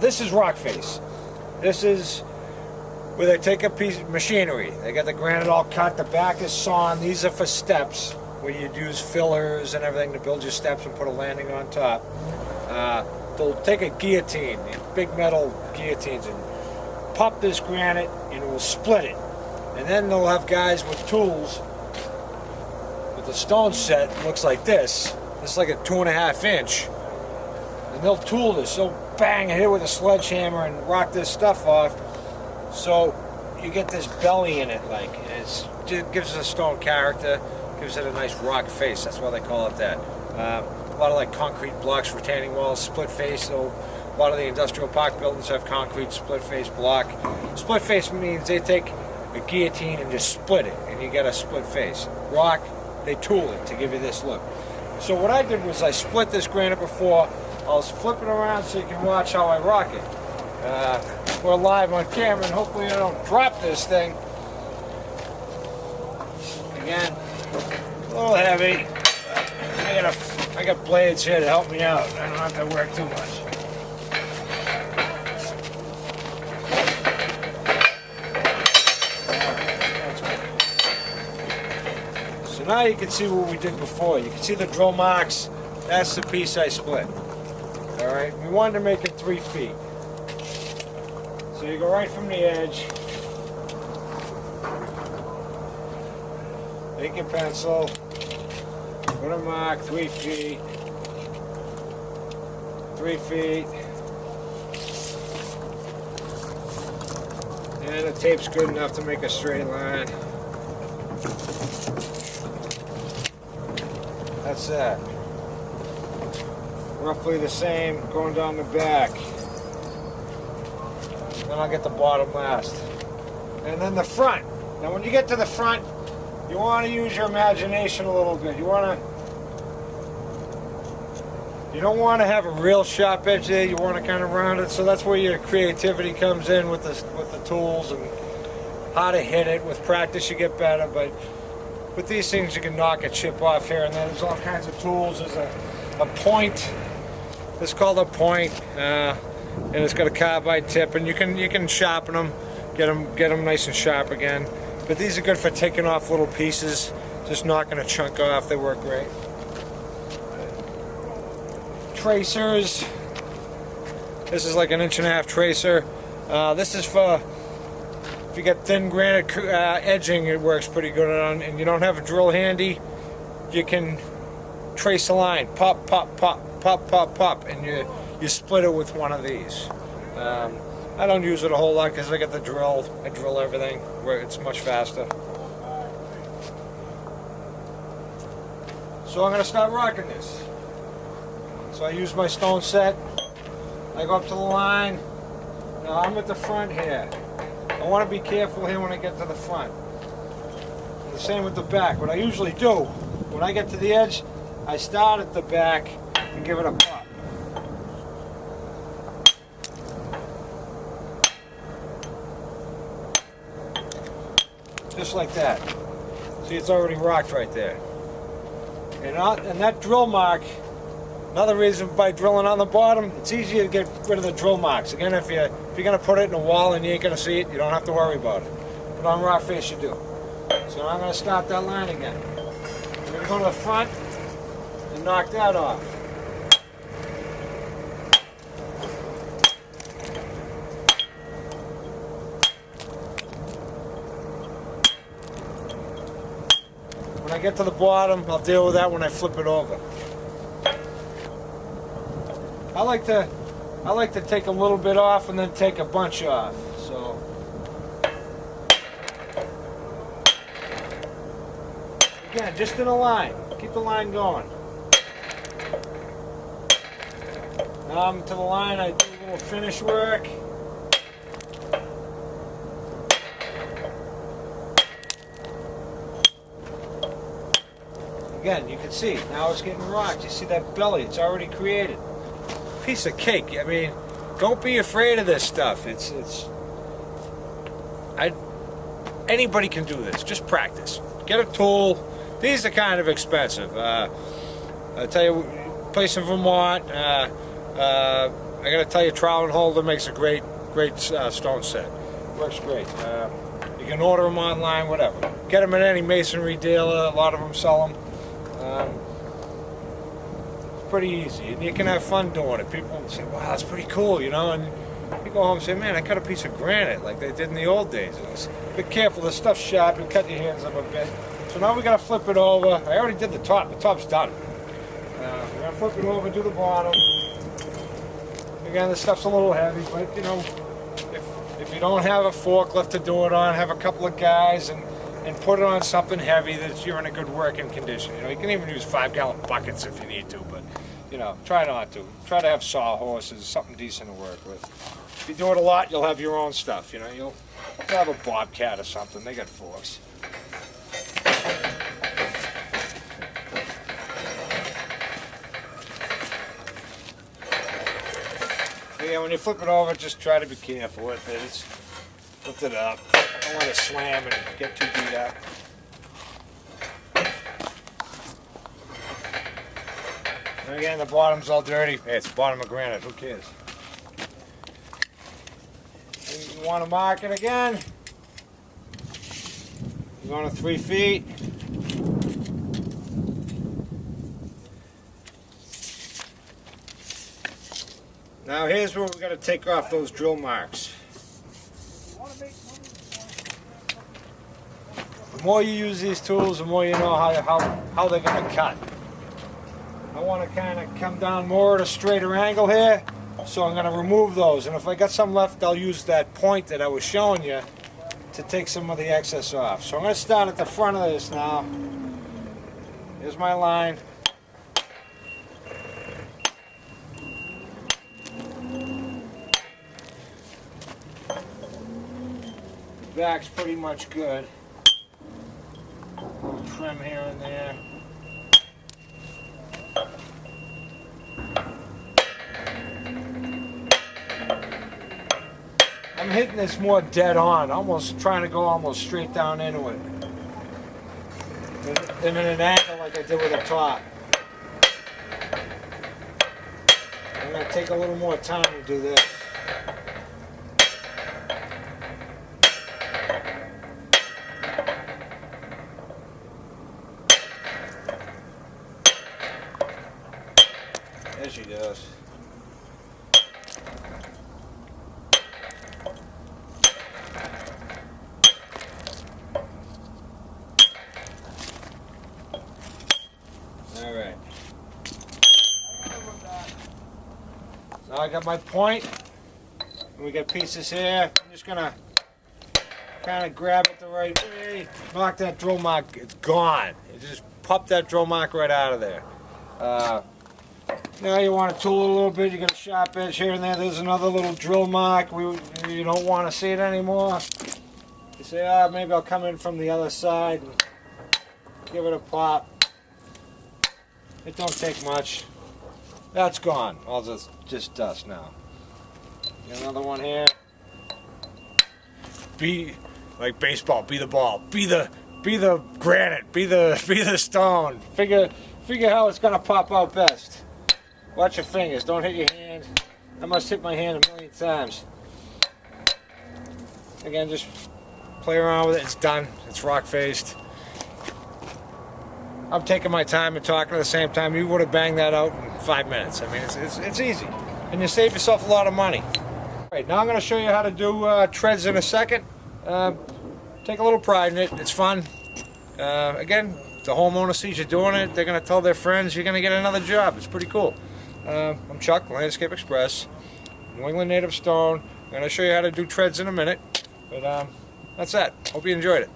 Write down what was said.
This is rock face. This is where they take a piece of machinery. They got the granite all cut, the back is sawn. These are for steps, where you'd use fillers and everything to build your steps and put a landing on top. They'll take a guillotine, these big metal guillotines, and pop this granite and it will split it. And then they'll have guys with tools with a stone set, looks like this. It's like a 2.5 inch. And they'll tool this. They'll bang, hit it with a sledgehammer and rock this stuff off. So you get this belly in it, like, and it gives it a stone character, gives it a nice rock face. That's why they call it that. A lot of like concrete blocks, retaining walls, split face. So a lot of the industrial park buildings have concrete split face block. Split face means they take a guillotine and just split it, and you get a split face. Rock, they tool it to give you this look. So what I did was I split this granite before. I'll flip it around so you can watch how I rock it. We're live on camera, and hopefully I don't drop this thing. Again, a little heavy. I got blades here to help me out. I don't have to work too much. So now you can see what we did before. You can see the drill marks. That's the piece I split. Alright, we wanted to make it 3 feet. So you go right from the edge. Take your pencil. Put a mark, 3 feet. 3 feet. And the tape's good enough to make a straight line. That's that. Roughly the same going down the back. Then I'll get the bottom last. And then the front. Now when you get to the front, you want to use your imagination a little bit. You don't want to have a real sharp edge there. You want to kind of round it. So that's where your creativity comes in with the tools and how to hit it. With practice, you get better. But with these things, you can knock a chip off here and there. There's all kinds of tools. There's a point. It's called a point, and it's got a carbide tip, and you can sharpen them, get them nice and sharp again. But these are good for taking off little pieces, just knocking a chunk off. They work great. Tracers. This is like an 1.5 inch tracer. This is for if you get thin granite edging. It works pretty good on, and you don't have a drill handy. You can trace a line, pop, pop, pop, pop, pop, pop, and you split it with one of these. I don't use it a whole lot because I got the drill. I drill everything where it's much faster. So I'm going to start rocking this. So I use my stone set. I go up to the line. Now I'm at the front here. I want to be careful here when I get to the front. And the same with the back. What I usually do, when I get to the edge, I start at the back and give it a pop. Just like that. See, it's already rocked right there. And that drill mark, another reason by drilling on the bottom, it's easier to get rid of the drill marks. Again, if you're going to put it in a wall and you ain't going to see it, you don't have to worry about it. But on rock face, you do. So I'm going to start that line again. I'm going to go to the front and knock that off. When I get to the bottom, I'll deal with that when I flip it over. I like to take a little bit off and then take a bunch off. So again, just in a line. Keep the line going. Now I'm to the line, I do a little finish work. Again, you can see, now it's getting rocked. You see that belly, it's already created. Piece of cake. I mean, don't be afraid of this stuff. Anybody can do this. Just practice. Get a tool. These are kind of expensive. I tell you, place in Vermont, I gotta tell you, trowel and holder makes a great stone set. Works great. You can order them online, whatever. Get them at any masonry dealer. A lot of them sell them. It's pretty easy, and you can have fun doing it. People say, "Wow, that's pretty cool," you know, and you go home and say, "Man, I cut a piece of granite like they did in the old days." Be careful, the stuff's sharp. You cut your hands up a bit. So now we gotta flip it over. I already did the top. The top's done. We're gonna flip it over, do the bottom. Again, the stuff's a little heavy, but you know, if you don't have a forklift to do it on, have a couple of guys and put it on something heavy that you're in a good working condition. You know, you can even use 5-gallon buckets if you need to, but you know, try not to. Try to have sawhorses, something decent to work with. If you do it a lot, you'll have your own stuff. You know, you'll have a bobcat or something. They got forks. Yeah, when you flip it over, just try to be careful with it. It's lift it up. Don't want to slam and get too beat up. And again, the bottom's all dirty. Hey, it's the bottom of granite. Who cares? You want to mark it again? You're going to 3 feet. Now here's where we're going to take off those drill marks. The more you use these tools, the more you know how they're going to cut. I want to kind of come down more at a straighter angle here, so I'm going to remove those. And if I got some left, I'll use that point that I was showing you to take some of the excess off. So I'm going to start at the front of this now. Here's my line. Back's pretty much good. A little trim here and there. I'm hitting this more dead on, almost trying to go almost straight down into it. Than in an angle like I did with the top. I'm going to take a little more time to do this. There she goes. Alright. Now I got my point. We got pieces here. I'm just gonna kind of grab it the right way. Knock that drill mark, it's gone. You just pop that drill mark right out of there. Now you want to tool it a little bit, you got a sharp edge here and there, there's another little drill mark, you don't want to see it anymore. You say, maybe I'll come in from the other side and give it a pop. It don't take much. That's gone, all just dust now. Got another one here. Be like baseball, be the ball, be the granite, be the stone. Figure how it's gonna pop out best. Watch your fingers, don't hit your hand. I must hit my hand a million times. Again, just play around with it, it's done. It's rock faced. I'm taking my time and talking at the same time. You would have banged that out in 5 minutes. I mean, it's easy. And you save yourself a lot of money. All right, now I'm going to show you how to do treads in a second. Take a little pride in it, it's fun. Again, the homeowner sees you doing it, they're going to tell their friends, you're going to get another job. It's pretty cool. I'm Chuck, Landscape Express, New England Native Stone. I'm going to show you how to do treads in a minute, but that's that. Hope you enjoyed it.